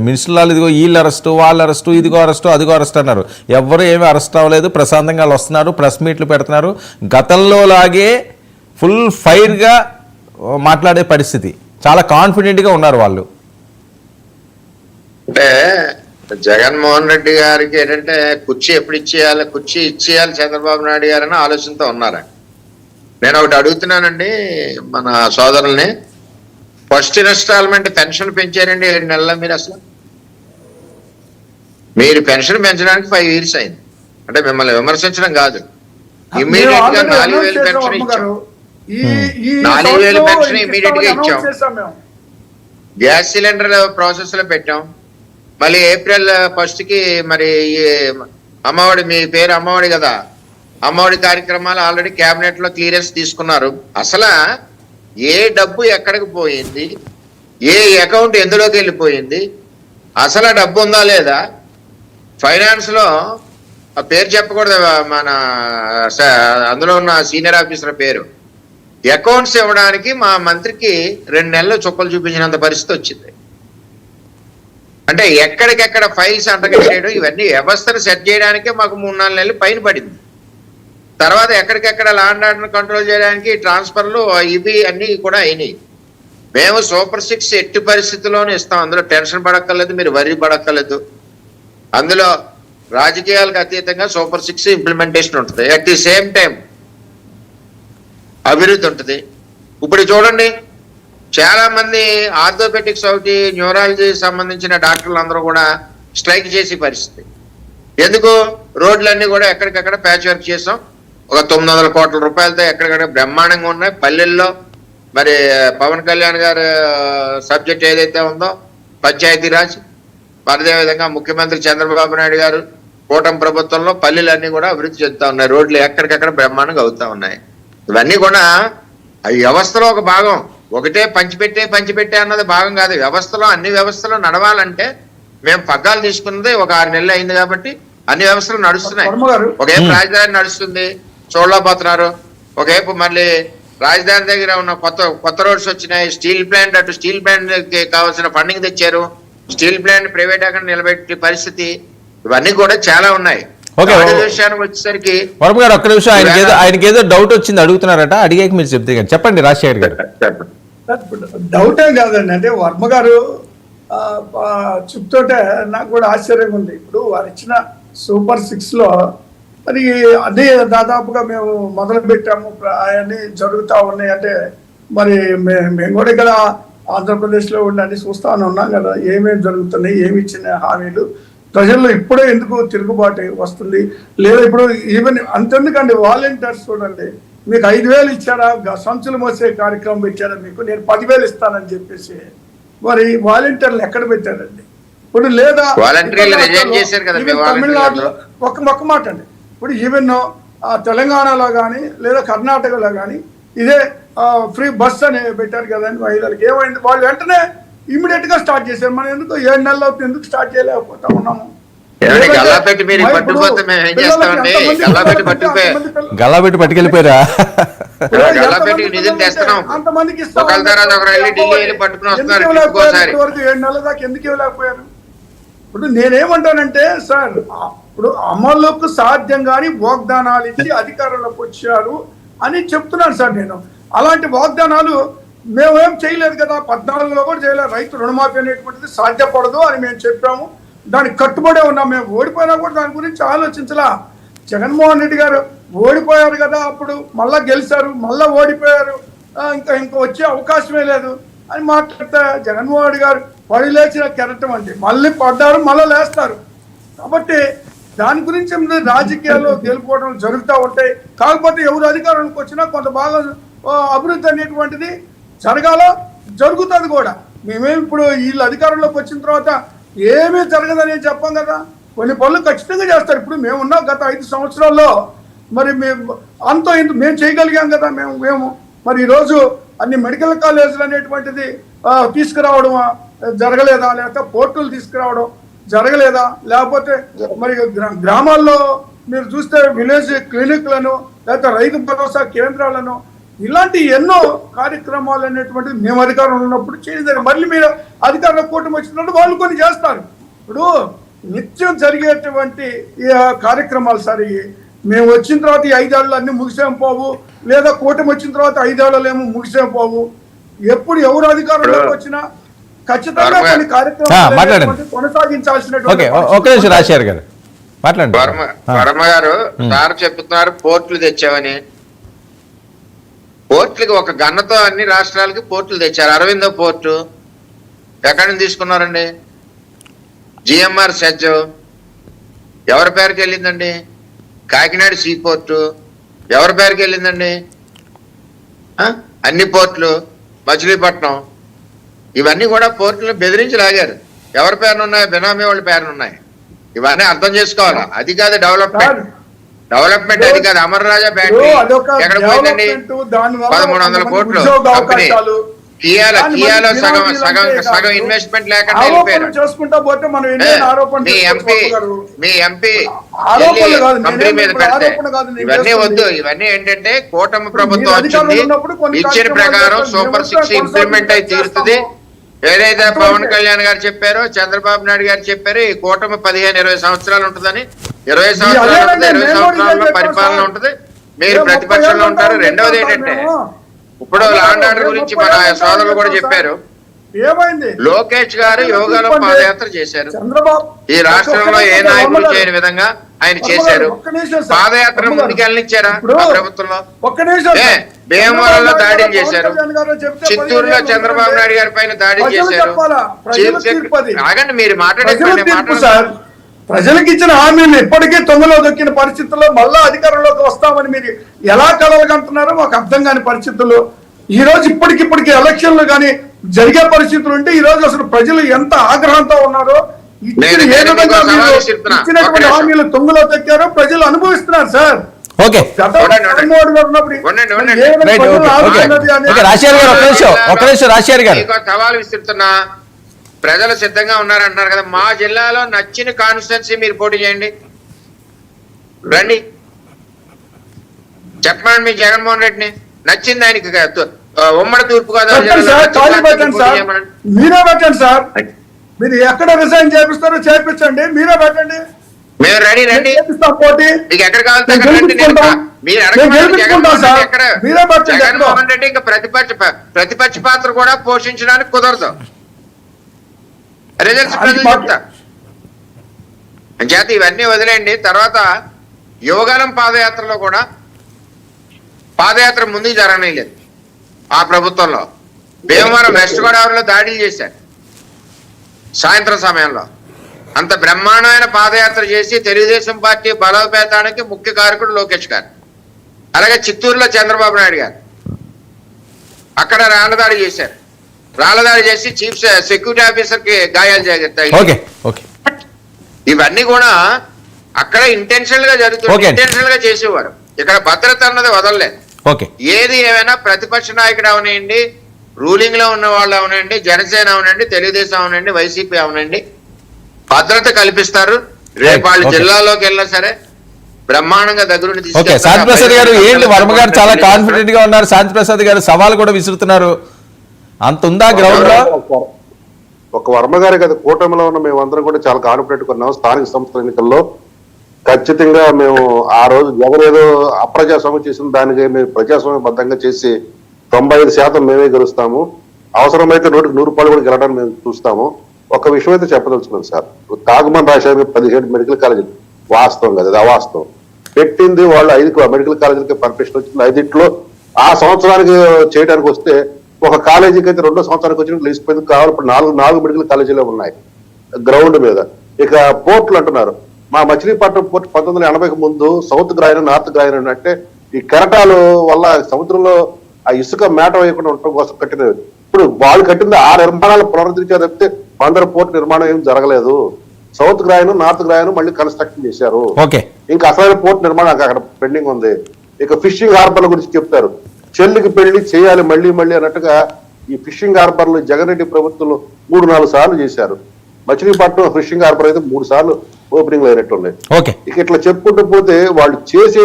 మినిస్టర్లు ఇదిగో వీళ్ళు అరెస్టు వాళ్ళు అరెస్టు ఇదిగో అరెస్టు అదిగో అరెస్ట్ అన్నారు. ఎవరు ఏమీ అరెస్ట్ అవ్వలేదు, ప్రశాంతంగా వాళ్ళు వస్తున్నారు, ప్రెస్ మీట్లు పెడుతున్నారు. గతంలో లాగే ఫుల్ ఫైర్గా మాట్లాడే పరిస్థితి, చాలా కాన్ఫిడెంట్గా ఉన్నారు వాళ్ళు. అంటే జగన్మోహన్ రెడ్డి గారికి ఏంటంటే కుర్చీ ఎప్పుడు ఇచ్చేయాలి, కుర్చీ ఇచ్చేయాలి చంద్రబాబు నాయుడు గారని ఆలోచనతో ఉన్నారా? నేను ఒకటి అడుగుతున్నానండి మన సోదరుల్ని, ఫస్ట్ ఇన్స్టాల్మెంట్ పెన్షన్ పెంచారండి 7 నెలల. మీరు పెన్షన్ పెంచడానికి 5 years అయింది. అంటే మిమ్మల్ని విమర్శించడం కాదు, ఇమ్మీడియట్ గా 4,000 పెన్షన్ ఇచ్చాం. 4,000 పెన్షన్ ఇమ్మీడియట్ గా ఇచ్చాం. గ్యాస్ సిలిండర్ ప్రాసెస్ లో పెట్టాం. మళ్ళీ April 1st కి మరి అమ్మఒడి, మీ పేరు అమ్మఒడి కదా, అమ్మఒడి కార్యక్రమాలు ఆల్రెడీ కేబినెట్ లో క్లియరెన్స్ తీసుకున్నారు. అసలు ఏ డబ్బు ఎక్కడికి పోయింది, ఏ అకౌంట్ ఎందులోకి వెళ్ళిపోయింది, అసలు డబ్బు ఉందా లేదా, ఫైనాన్స్ లో ఆ పేరు చెప్పకూడదు, మన అందులో ఉన్న సీనియర్ ఆఫీసర్ పేరు, అకౌంట్స్ ఇవ్వడానికి మా మంత్రికి 2 నెలలు చుక్కలు చూపించినంత పరిస్థితి వచ్చింది. అంటే ఎక్కడికెక్కడ ఫైల్స్ అంటగట్టేయడం, ఇవన్నీ వ్యవస్థను సెట్ చేయడానికే మాకు 3-4 నెలలు పైన పడింది. తర్వాత ఎక్కడికెక్కడ ల్యాండ్ ఆర్డర్ కంట్రోల్ చేయడానికి ట్రాన్స్ఫర్లు ఇవి అన్ని కూడా అయినాయి. మేము సూపర్ 6 ఎట్టి పరిస్థితుల్లోనే ఇస్తాం, అందులో టెన్షన్ పడక్కర్లేదు, మీరు వరి పడక్కర్లేదు. అందులో రాజకీయాలకు అతీతంగా సూపర్ 6 ఇంప్లిమెంటేషన్ ఉంటుంది. అట్ ది సేమ్ టైం అభివృద్ధి ఉంటుంది. ఇప్పుడు చూడండి, చాలా మంది ఆర్థోపెటిక్స్ ఒకటి, న్యూరాలజీ సంబంధించిన డాక్టర్లు అందరూ కూడా స్ట్రైక్ చేసే పరిస్థితి. ఎందుకు? రోడ్లన్నీ కూడా ఎక్కడికక్కడ ప్యాచ్ వర్క్ చేసాం. ఒక 900 కోట్ల రూపాయలతో ఎక్కడికక్కడ బ్రహ్మాండంగా ఉన్నాయి. పల్లెల్లో మరి పవన్ కళ్యాణ్ గారు సబ్జెక్ట్ ఏదైతే ఉందో పంచాయతీరాజ్, అదేవిధంగా ముఖ్యమంత్రి చంద్రబాబు నాయుడు గారు కూటమి ప్రభుత్వంలో పల్లెలన్నీ కూడా అభివృద్ధి చెందుతా ఉన్నాయి. రోడ్లు ఎక్కడికక్కడ బ్రహ్మాండంగా అవుతా ఉన్నాయి. ఇవన్నీ కూడా ఈ వ్యవస్థలో ఒక భాగం. ఒకటే పంచిపెట్టే అన్నది భాగం కాదు. వ్యవస్థలో అన్ని వ్యవస్థలు నడవాలంటే మేము పగ్గాలు తీసుకున్నది ఒక 6 నెలలు అయింది కాబట్టి అన్ని వ్యవస్థలు నడుస్తున్నాయి. ఒకవైపు రాజధాని నడుస్తుంది, చూడలేకపోతున్నారు. ఒకవైపు మళ్ళీ రాజధాని దగ్గర ఉన్న కొత్త రోడ్స్ వచ్చినాయి. స్టీల్ ప్లాంట్, అటు స్టీల్ ప్లాంట్ కి కావాల్సిన ఫండింగ్ తెచ్చారు. స్టీల్ ప్లాంట్ ప్రైవేట్ అక్కడ నిలబెట్టే పరిస్థితి, ఇవన్నీ కూడా చాలా ఉన్నాయి. విషయానికి వచ్చేసరికి వర్మ గారు ఒక్క నిమిషం, ఆయనకి ఏదో డౌట్ వచ్చింది అడుగుతున్నారట, అడిగాక మీరు చెప్తే చెప్పండి రాజశేఖర్ గారు. డౌటే కాదండి, అంటే వర్మ గారు చెప్తుంటే నాకు కూడా ఆశ్చర్యంగా ఉంది. ఇప్పుడు వారు ఇచ్చిన సూపర్ 6 లో మరి అదే దాదాపుగా మేము మొదలు పెట్టాము, అవన్నీ జరుగుతూ ఉన్నాయి. అంటే మరి మేము కూడా ఇక్కడ ఆంధ్రప్రదేశ్లో ఉండి అన్ని చూస్తానే ఉన్నాం కదా, ఏమేమి జరుగుతున్నాయి, ఏమి ఇచ్చిన హామీలు, ప్రజల్లో ఇప్పుడే ఎందుకు తిరుగుబాటు వస్తుంది లేదా? ఇప్పుడు ఈవెన్ అంతెందుకండి, వాలంటీర్స్ చూడండి, మీకు 5,000 ఇచ్చారా, సంచులు మోసే కార్యక్రమం పెట్టారా, మీకు నేను 10,000 ఇస్తానని చెప్పేసి మరి వాలంటీర్లు ఎక్కడ పెట్టారండి? ఇప్పుడు లేదా తమిళనాడులో ఒక్క మాట అండి, ఇప్పుడు ఈవెన్ తెలంగాణలో కానీ లేదా కర్ణాటకలో కానీ ఇదే ఫ్రీ బస్ అని పెట్టారు కదండి మహిళలకు. ఏమైంది? వాళ్ళు వెంటనే ఇమీడియట్ గా స్టార్ట్ చేశారు. మనం ఎందుకు 7 నెలలు అవుతుంది, ఎందుకు స్టార్ట్ చేయలేకపోతా ఉన్నాము? గల్లాపెట్టి పట్టుకెళ్ళిపోయారా? అంతమందికి 7 నెలల దాకా ఎందుకు ఇవ్వలేకపోయారు? ఇప్పుడు నేనేమంటానంటే సార్, ఇప్పుడు అమలుకు సాధ్యం కానీ వాగ్దానాలు ఇచ్చి అధికారంలోకి వచ్చారు అని చెప్తున్నాను సార్. నేను అలాంటి వాగ్దానాలు మేమేం చేయలేదు కదా, 14లో కూడా చేయలేదు. రైతు రుణమాఫీ అనేటువంటిది సాధ్యపడదు అని మేము చెప్పాము, దానికి కట్టుబడే ఉన్నాం. మేము ఓడిపోయినా కూడా దాని గురించి ఆలోచించలా. జగన్మోహన్ రెడ్డి గారు ఓడిపోయారు కదా, అప్పుడు మళ్ళా గెలిచారు, మళ్ళా ఓడిపోయారు, ఇంకా వచ్చే అవకాశమే లేదు అని మాట్లాడితే జగన్మోహన్ రెడ్డి గారు పడి లేచిన కెరటం అండి, మళ్ళీ పడ్డారు, మళ్ళీ లేస్తారు. కాబట్టి దాని గురించి రాజకీయాల్లో గెలుపుకోవడం జరుగుతూ ఉంటాయి. కాకపోతే ఎవరు అధికారంలోకి వచ్చినా కొంత బాగా అభివృద్ధి అనేటువంటిది జరుగుతుంది కూడా. మేమేమి ఇప్పుడు వీళ్ళు అధికారంలోకి వచ్చిన తర్వాత ఏమీ జరగదని చెప్పాం కదా, కొన్ని పనులు ఖచ్చితంగా చేస్తారు. ఇప్పుడు మేమున్నాం గత 5 సంవత్సరాల్లో మరి మేము మేము చేయగలిగాం కదా. మేము మరి ఈరోజు అన్ని మెడికల్ కాలేజీలు అనేటువంటిది తీసుకురావడం జరగలేదా, లేకపోతే పోర్టులు తీసుకురావడం జరగలేదా, లేకపోతే మరి గ్రామాల్లో మీరు చూస్తే విలేజ్ క్లినిక్లను లేకపోతే రైతు భరోసా కేంద్రాలను ఇలాంటి ఎన్నో కార్యక్రమాలు అనేటువంటిది మేము అధికారంలో ఉన్నప్పుడు చేయలేదు. మళ్ళీ మీరు అధికారంలో కూటమి వచ్చినప్పుడు వాళ్ళు కొన్ని చేస్తారు. ఇప్పుడు నిత్యం జరిగేటువంటి ఈ కార్యక్రమాలు సార్, మేము వచ్చిన తర్వాత ఈ 5 ఏళ్ళు అన్ని ముగిసేం పోవు, లేదా కూటమి వచ్చిన తర్వాత 5 ఏళ్ళు ఏమో ముగిసేం పోవు. ఎప్పుడు ఎవరు అధికారంలోకి వచ్చినా ఖచ్చితంగా కొన్ని కార్యక్రమాలు కొనసాగించాల్సినటువంటి. ఒక నిమిషం రాజశేఖర్ గారు మాట్లాడండి. వర్మ గారు సార్ చెప్తున్నారు పోర్టులు తెచ్చామని. పోర్టులకి ఒక గన్నతో అన్ని రాష్ట్రాలకి పోర్టులు తెచ్చారు. అరవిందో పోర్టు ఎక్కడి నుంచి తీసుకున్నారండి? జిఎంఆర్ సెజ్ ఎవరి పేరుకి వెళ్ళిందండి? కాకినాడ సీ పోర్టు ఎవరి పేరుకి వెళ్ళిందండి? అన్ని పోర్టులు, మచిలీపట్నం, ఇవన్నీ కూడా పోర్టులను బెదిరించి లాగారు. ఎవరి పేరునున్నాయి? బినామీ వాళ్ళ పేరునున్నాయి. ఇవన్నీ అర్థం చేసుకోవాలా. అది కాదు డెవలప్మెంట్. డెవలప్మెంట్ అది కాదు. అమర్ రాజా బ్యాటరీ ఎక్కడ పోయిందండి? 1300 కోట్లు కంపెనీ. కియాలో సగం ఇన్వెస్ట్మెంట్ లేకుండా వెళ్ళిపోయారు. మీ ఎంపీ కంపెనీ మీద పెడితే ఇవన్నీ వద్దు. ఇవన్నీ ఏంటంటే కూటమి ప్రభుత్వం వచ్చింది, ఇచ్చిన ప్రకారం సూపర్ 6 ఇంప్లిమెంట్ అయి తీరుతుంది. ఏదైతే పవన్ కళ్యాణ్ గారు చెప్పారో, చంద్రబాబు నాయుడు గారు చెప్పారు, ఈ కూటమి 15-20 సంవత్సరాలు ఉంటుందని. 20 సంవత్సరాలు ఉంటుంది. 20 సంవత్సరాల్లో పరిపాలన ఉంటుంది. మీరు ప్రతిపక్షంలో ఉంటారు. రెండవది ఏంటంటే ఇప్పుడు లాండ్ ఆర్డర్ గురించి మన సోదరులు కూడా చెప్పారు. లోకేష్ గారు యోగాలో పాదయాత్ర చేశారు. ఈ రాష్ట్రంలో ఏ నాయకులు చేయని విధంగా ఆయన చేశారు. పాదయాత్ర ముందుకెళ్ళనిచ్చారా ప్రభుత్వంలో? భీమవరంలో దాడులు చేశారు. చిత్తూరులో చంద్రబాబు నాయుడు గారి పైన దాడులు చేశారు. ఆగండి, మీరు మాట్లాడారు. ప్రజలకు ఇచ్చిన హామీలు ఇప్పటికీ తొంగలో దొక్కిన పరిస్థితుల్లో మళ్ళా అధికారంలోకి వస్తామని మీరు ఎలా కలలుగంటున్నారో మాకు అర్థం కాని పరిస్థితుల్లో ఈ రోజు ఇప్పటికిప్పటికి ఎలక్షన్లు కానీ జరిగే పరిస్థితులు ఉంటే ఈ రోజు అసలు ప్రజలు ఎంత ఆగ్రహంతో ఉన్నారో, ఇచ్చినటువంటి హామీలు తొంగలో దొక్కారో ప్రజలు అనుభవిస్తున్నారు సార్. సవాల్ విస్తున్నా. ప్రజలు సిద్ధంగా ఉన్నారంటున్నారు కదా. మా జిల్లాలో నచ్చిన కాన్స్టిట్యున్సీ మీరు పోటీ చేయండి, రండి చెప్పండి. మీ జగన్మోహన్ రెడ్డిని నచ్చింది ఆయనకి ఉమ్మడి తూర్పుగోదావరి మీరే పెట్టండి సార్. మీరు ఎక్కడ రిజైన్ చేపిస్తారో చేపించండి, మీరే పెట్టండి. మేము రెడీ రండి. మీకు ఎక్కడ కావాలి జగన్మోహన్ రెడ్డి ఇంకా ప్రతిపక్ష పాత్ర కూడా పోషించడానికి కుదరదు. రిజల్ట్స్ ప్రజలు చెప్తా అంచేత ఇవన్నీ వదిలేండి. తర్వాత యోగాలం పాదయాత్రలో కూడా పాదయాత్ర ముందుకు జరగలేదు. ఆ ప్రభుత్వంలో భీమవరం వెస్ట్ గోదావరిలో దాడులు చేశారు సాయంత్రం సమయంలో. అంత బ్రహ్మాండమైన పాదయాత్ర చేసి తెలుగుదేశం పార్టీ బలోపేతానికి ముఖ్య కారకుడు లోకేష్ గారు. అలాగే చిత్తూరులో చంద్రబాబు నాయుడు గారు అక్కడ రాళ్లదాడి చేశారు. రాళ్లదాడి చేసి చీఫ్ సెక్యూరిటీ ఆఫీసర్ కి గాయాలు జరుగుతాయి. ఇవన్నీ కూడా అక్కడ ఇంటెన్షనల్ గా జరుగుతుంది. ఇంటెన్షనల్ గా చేసేవారు. ఇక్కడ భద్రత అన్నది వదలలేదు. ఏది ఏమైనా ప్రతిపక్ష నాయకుడు అవనండి, రూలింగ్ లో ఉన్న వాళ్ళు అవనండి, జనసేన అవనండి, తెలుగుదేశం అవనండి, వైసీపీ అవనండి, భద్రత కల్పిస్తారు. రేపు వాళ్ళ జిల్లాలోకి వెళ్ళినా సరే బ్రహ్మాండంగా దగ్గరుండి తీసుకెళ్తారు. శాంతిప్రసాద్ గారు ఏంటి, వర్మ గారు చాలా కాన్ఫిడెంట్ గా ఉన్నారు. శాంతిప్రసాద్ గారు సవాల్ కూడా విసురుతున్నారు. అంత ఉందా గ్రౌండ్ లో? ఒక వర్మ గారి కదా, కూటమిలో ఉన్న మేమందరం కూడా చాలా కాన్ఫిడెంట్ ఉన్నాం. స్థానిక సంస్థల ఎన్నికల్లో ఖచ్చితంగా మేము ఆ రోజు ఎవరేదో అప్రజాస్వామ్యం చేసిన దానికి మేము ప్రజాస్వామ్యబద్ధంగా చేసి 95% మేమే గెలుస్తాము. అవసరమైతే 100% కూడా గెలవడానికి మేము చూస్తాము. ఒక విషయం అయితే చెప్పదలుచుకున్నాను సార్. కాగమన్ రాశారు 17 మెడికల్ కాలేజీలు. వాస్తవం కదా, అది అవాస్తవం. పెట్టింది వాళ్ళు 5 మెడికల్ కాలేజీలకి పర్మిషన్ వచ్చింది. 5 ఆ సంవత్సరానికి చేయడానికి వస్తే ఒక కాలేజీకి అయితే 2వ సంవత్సరానికి వచ్చినట్టు లేచిపోయింది. కావాలి ఇప్పుడు 4 మెడికల్ కాలేజీలు ఉన్నాయి గ్రౌండ్ మీద. ఇక పోర్టులు అంటున్నారు. మా మచిలీపట్నం పోర్టు 1980కి ముందు సౌత్ గ్రాయిన్, నార్త్ గ్రాయిన్ అంటే ఈ కెరటాలు వల్ల సముద్రంలో ఆ ఇసుక మేట వేయకుండా ఉండటం కోసం కట్టినవి. ఇప్పుడు వాళ్ళు కట్టింది 6 నిర్మాణాలు పునరుద్ధరించారు తప్పితే బందర్ పోర్టు నిర్మాణం ఏం జరగలేదు. సౌత్ గ్రాయిన్, నార్త్ గ్రాయిన్ మళ్ళీ కన్స్ట్రక్షన్ చేశారు. ఇంకా అసలు పోర్టు నిర్మాణం అక్కడ పెండింగ్ ఉంది. ఇక ఫిషింగ్ హార్బర్ల గురించి చెప్తారు. చెల్లికి పెళ్లి చేయాలి మళ్ళీ మళ్ళీ అన్నట్టుగా ఈ ఫిషింగ్ హార్బర్లు జగన్ రెడ్డి ప్రభుత్వంలో 3-4 సార్లు చేశారు. మచిలీపట్నం ఫిషింగ్ హార్బర్ అయితే 3 సార్లు ఓపెనింగ్ అయినట్టు ఉన్నాయి. ఇక ఇట్లా చెప్పుకుంటూ పోతే వాళ్ళు చేసేది